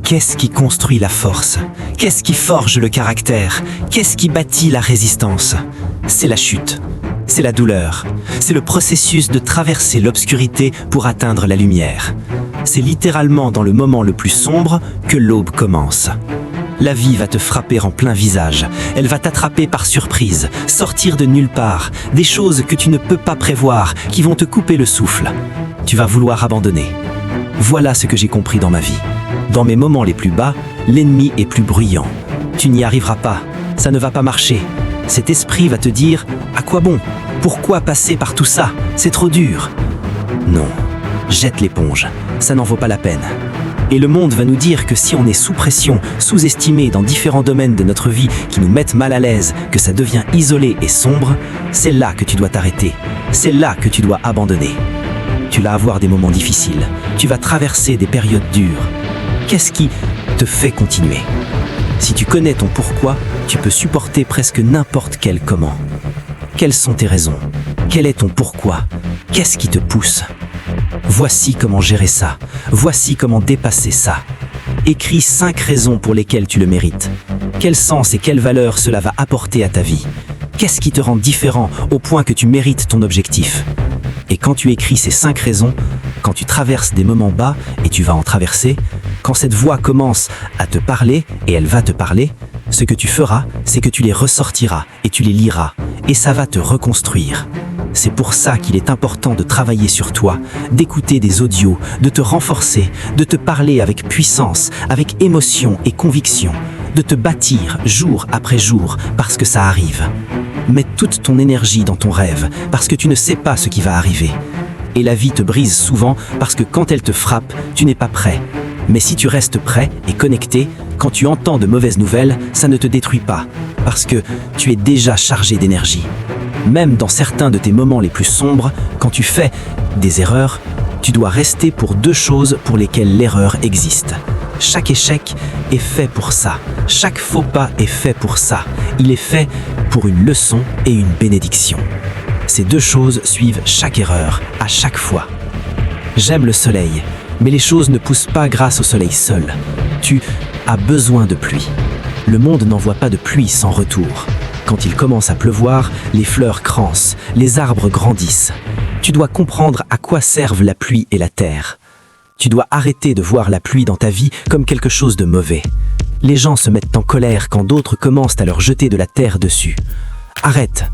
Qu'est-ce qui construit la force? Qu'est-ce qui forge le caractère? Qu'est-ce qui bâtit la résistance? C'est la chute, c'est la douleur, c'est le processus de traverser l'obscurité pour atteindre la lumière. C'est littéralement dans le moment le plus sombre que l'aube commence. La vie va te frapper en plein visage, elle va t'attraper par surprise, sortir de nulle part, des choses que tu ne peux pas prévoir, qui vont te couper le souffle. Tu vas vouloir abandonner. Voilà ce que j'ai compris dans ma vie. Dans mes moments les plus bas, l'ennemi est plus bruyant. Tu n'y arriveras pas, ça ne va pas marcher. Cet esprit va te dire « À quoi bon? Pourquoi passer par tout ça? C'est trop dur. » Non, jette l'éponge, ça n'en vaut pas la peine. Et le monde va nous dire que si on est sous pression, sous-estimé dans différents domaines de notre vie qui nous mettent mal à l'aise, que ça devient isolé et sombre, c'est là que tu dois t'arrêter. C'est là que tu dois abandonner. Tu vas avoir des moments difficiles. Tu vas traverser des périodes dures. Qu'est-ce qui te fait continuer? Si tu connais ton pourquoi, tu peux supporter presque n'importe quel comment. Quelles sont tes raisons? Quel est ton pourquoi? Qu'est-ce qui te pousse? Voici comment gérer ça. Voici comment dépasser ça. Écris 5 raisons pour lesquelles tu le mérites. Quel sens et quelle valeur cela va apporter à ta vie? Qu'est-ce qui te rend différent au point que tu mérites ton objectif? Et quand tu écris ces 5 raisons, quand tu traverses des moments bas et tu vas en traverser, quand cette voix commence à te parler et elle va te parler, ce que tu feras, c'est que tu les ressortiras et tu les liras et ça va te reconstruire. C'est pour ça qu'il est important de travailler sur toi, d'écouter des audios, de te renforcer, de te parler avec puissance, avec émotion et conviction, de te bâtir jour après jour parce que ça arrive. Mets toute ton énergie dans ton rêve parce que tu ne sais pas ce qui va arriver. Et la vie te brise souvent parce que quand elle te frappe, tu n'es pas prêt. Mais si tu restes prêt et connecté, quand tu entends de mauvaises nouvelles, ça ne te détruit pas parce que tu es déjà chargé d'énergie. Même dans certains de tes moments les plus sombres, quand tu fais des erreurs, tu dois rester pour 2 choses pour lesquelles l'erreur existe. Chaque échec est fait pour ça. Chaque faux pas est fait pour ça. Il est fait pour une leçon et une bénédiction. Ces 2 choses suivent chaque erreur, à chaque fois. J'aime le soleil, mais les choses ne poussent pas grâce au soleil seul. Tu as besoin de pluie. Le monde n'envoie pas de pluie sans retour. Quand il commence à pleuvoir, les fleurs cransent, les arbres grandissent. Tu dois comprendre à quoi servent la pluie et la terre. Tu dois arrêter de voir la pluie dans ta vie comme quelque chose de mauvais. Les gens se mettent en colère quand d'autres commencent à leur jeter de la terre dessus. Arrête.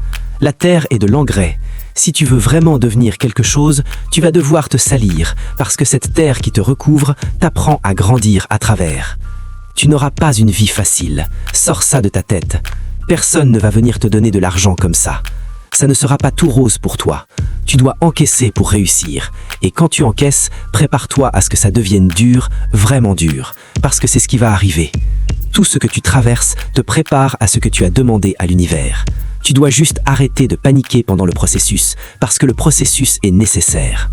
La terre est de l'engrais. Si tu veux vraiment devenir quelque chose, tu vas devoir te salir, parce que cette terre qui te recouvre t'apprend à grandir à travers. Tu n'auras pas une vie facile. Sors ça de ta tête. Personne ne va venir te donner de l'argent comme ça. Ça ne sera pas tout rose pour toi. Tu dois encaisser pour réussir. Et quand tu encaisses, prépare-toi à ce que ça devienne dur, vraiment dur, parce que c'est ce qui va arriver. Tout ce que tu traverses te prépare à ce que tu as demandé à l'univers. Tu dois juste arrêter de paniquer pendant le processus, parce que le processus est nécessaire.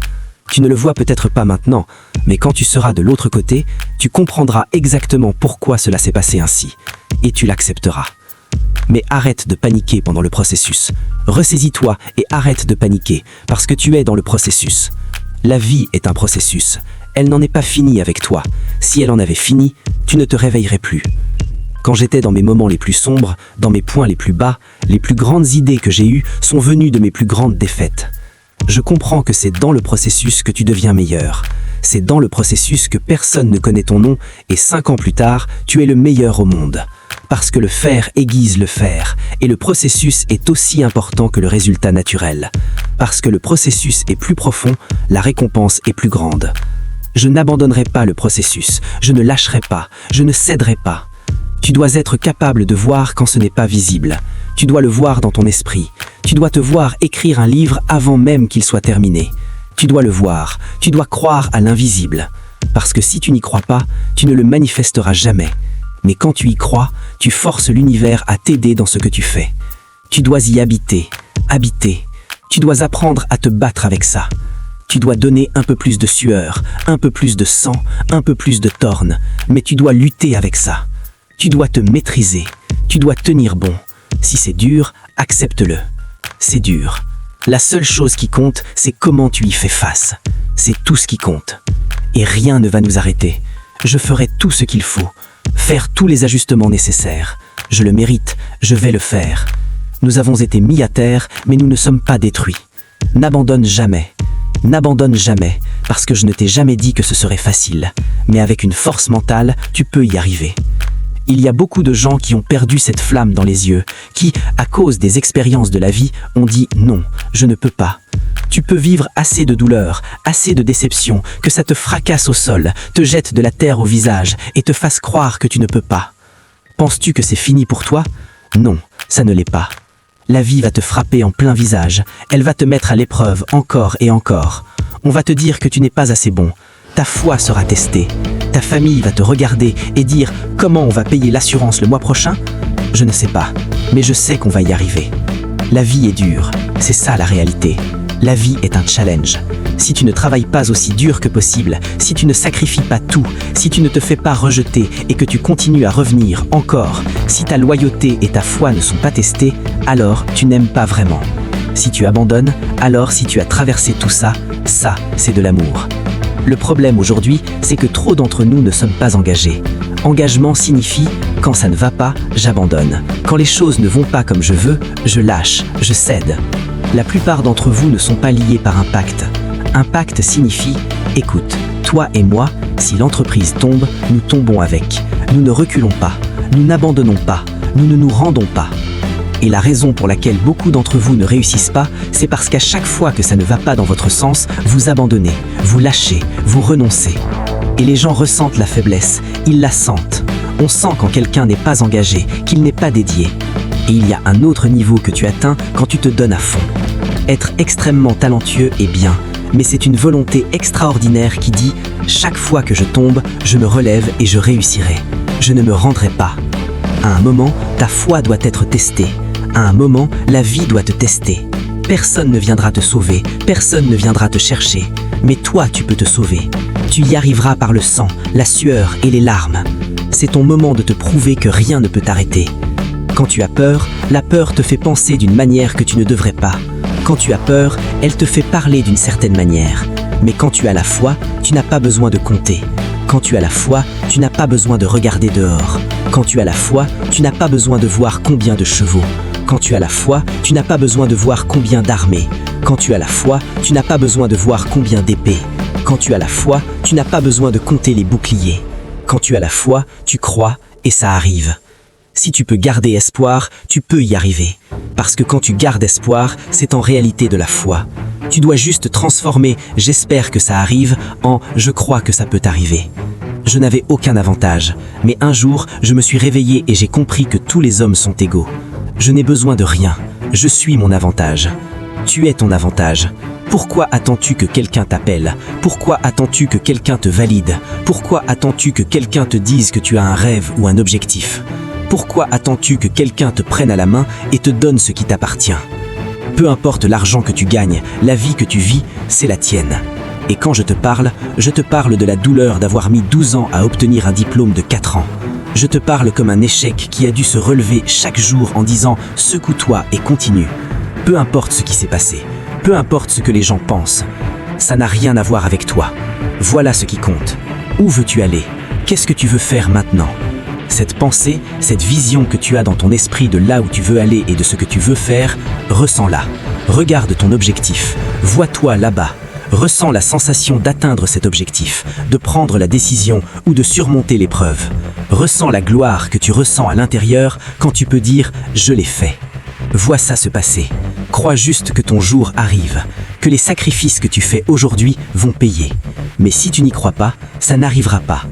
Tu ne le vois peut-être pas maintenant, mais quand tu seras de l'autre côté, tu comprendras exactement pourquoi cela s'est passé ainsi, et tu l'accepteras. Mais arrête de paniquer pendant le processus. Ressaisis-toi et arrête de paniquer, parce que tu es dans le processus. La vie est un processus. Elle n'en est pas finie avec toi. Si elle en avait fini, tu ne te réveillerais plus. Quand j'étais dans mes moments les plus sombres, dans mes points les plus bas, les plus grandes idées que j'ai eues sont venues de mes plus grandes défaites. Je comprends que c'est dans le processus que tu deviens meilleur. C'est dans le processus que personne ne connaît ton nom et 5 ans plus tard, tu es le meilleur au monde. Parce que le faire aiguise le faire, et le processus est aussi important que le résultat naturel. Parce que le processus est plus profond, la récompense est plus grande. Je n'abandonnerai pas le processus, je ne lâcherai pas, je ne céderai pas. Tu dois être capable de voir quand ce n'est pas visible. Tu dois le voir dans ton esprit. Tu dois te voir écrire un livre avant même qu'il soit terminé. Tu dois le voir, tu dois croire à l'invisible. Parce que si tu n'y crois pas, tu ne le manifesteras jamais. Mais quand tu y crois, tu forces l'univers à t'aider dans ce que tu fais. Tu dois y habiter. Tu dois apprendre à te battre avec ça. Tu dois donner un peu plus de sueur, un peu plus de sang, un peu plus de torne. Mais tu dois lutter avec ça. Tu dois te maîtriser. Tu dois tenir bon. Si c'est dur, accepte-le. C'est dur. La seule chose qui compte, c'est comment tu y fais face. C'est tout ce qui compte. Et rien ne va nous arrêter. Je ferai tout ce qu'il faut. Faire tous les ajustements nécessaires. Je le mérite, je vais le faire. Nous avons été mis à terre, mais nous ne sommes pas détruits. N'abandonne jamais. N'abandonne jamais, parce que je ne t'ai jamais dit que ce serait facile. Mais avec une force mentale, tu peux y arriver. Il y a beaucoup de gens qui ont perdu cette flamme dans les yeux, qui, à cause des expériences de la vie, ont dit « non, je ne peux pas ». Tu peux vivre assez de douleur, assez de déception, que ça te fracasse au sol, te jette de la terre au visage et te fasse croire que tu ne peux pas. Penses-tu que c'est fini pour toi? Non, ça ne l'est pas. La vie va te frapper en plein visage, elle va te mettre à l'épreuve encore et encore. On va te dire que tu n'es pas assez bon, ta foi sera testée. Ta famille va te regarder et dire « Comment on va payer l'assurance le mois prochain ?» Je ne sais pas, mais je sais qu'on va y arriver. La vie est dure, c'est ça la réalité. La vie est un challenge. Si tu ne travailles pas aussi dur que possible, si tu ne sacrifies pas tout, si tu ne te fais pas rejeter et que tu continues à revenir encore, si ta loyauté et ta foi ne sont pas testées, alors tu n'aimes pas vraiment. Si tu abandonnes, alors si tu as traversé tout ça, ça, c'est de l'amour. Le problème aujourd'hui, c'est que trop d'entre nous ne sommes pas engagés. Engagement signifie « quand ça ne va pas, j'abandonne. Quand les choses ne vont pas comme je veux, je lâche, je cède ». La plupart d'entre vous ne sont pas liés par un pacte. Un pacte signifie « écoute, toi et moi, si l'entreprise tombe, nous tombons avec. Nous ne reculons pas, nous n'abandonnons pas, nous ne nous rendons pas ». Et la raison pour laquelle beaucoup d'entre vous ne réussissent pas, c'est parce qu'à chaque fois que ça ne va pas dans votre sens, vous abandonnez, vous lâchez, vous renoncez. Et les gens ressentent la faiblesse, ils la sentent. On sent quand quelqu'un n'est pas engagé, qu'il n'est pas dédié. Et il y a un autre niveau que tu atteins quand tu te donnes à fond. Être extrêmement talentueux est bien, mais c'est une volonté extraordinaire qui dit « Chaque fois que je tombe, je me relève et je réussirai. Je ne me rendrai pas ». À un moment, ta foi doit être testée. À un moment, la vie doit te tester. Personne ne viendra te sauver, personne ne viendra te chercher. Mais toi, tu peux te sauver. Tu y arriveras par le sang, la sueur et les larmes. C'est ton moment de te prouver que rien ne peut t'arrêter. Quand tu as peur, la peur te fait penser d'une manière que tu ne devrais pas. Quand tu as peur, elle te fait parler d'une certaine manière. Mais quand tu as la foi, tu n'as pas besoin de compter. Quand tu as la foi, tu n'as pas besoin de regarder dehors. Quand tu as la foi, tu n'as pas besoin de voir combien de chevaux. Quand tu as la foi, tu n'as pas besoin de voir combien d'armées. Quand tu as la foi, tu n'as pas besoin de voir combien d'épées. Quand tu as la foi, tu n'as pas besoin de compter les boucliers. Quand tu as la foi, tu crois et ça arrive. Si tu peux garder espoir, tu peux y arriver. Parce que quand tu gardes espoir, c'est en réalité de la foi. Tu dois juste transformer « j'espère que ça arrive » en « je crois que ça peut arriver ». Je n'avais aucun avantage, mais un jour, je me suis réveillé et j'ai compris que tous les hommes sont égaux. Je n'ai besoin de rien, je suis mon avantage. Tu es ton avantage. Pourquoi attends-tu que quelqu'un t'appelle? Pourquoi attends-tu que quelqu'un te valide? Pourquoi attends-tu que quelqu'un te dise que tu as un rêve ou un objectif? Pourquoi attends-tu que quelqu'un te prenne à la main et te donne ce qui t'appartient? Peu importe l'argent que tu gagnes, la vie que tu vis, c'est la tienne. Et quand je te parle de la douleur d'avoir mis 12 ans à obtenir un diplôme de 4 ans. Je te parle comme un échec qui a dû se relever chaque jour en disant « secoue-toi et continue ». Peu importe ce qui s'est passé, peu importe ce que les gens pensent, ça n'a rien à voir avec toi. Voilà ce qui compte. Où veux-tu aller? Qu'est-ce que tu veux faire maintenant? Cette pensée, cette vision que tu as dans ton esprit de là où tu veux aller et de ce que tu veux faire, ressens-la. Regarde ton objectif. Vois-toi là-bas. Ressens la sensation d'atteindre cet objectif, de prendre la décision ou de surmonter l'épreuve. Ressens la gloire que tu ressens à l'intérieur quand tu peux dire « je l'ai fait ». Vois ça se passer. Crois juste que ton jour arrive, que les sacrifices que tu fais aujourd'hui vont payer. Mais si tu n'y crois pas, ça n'arrivera pas.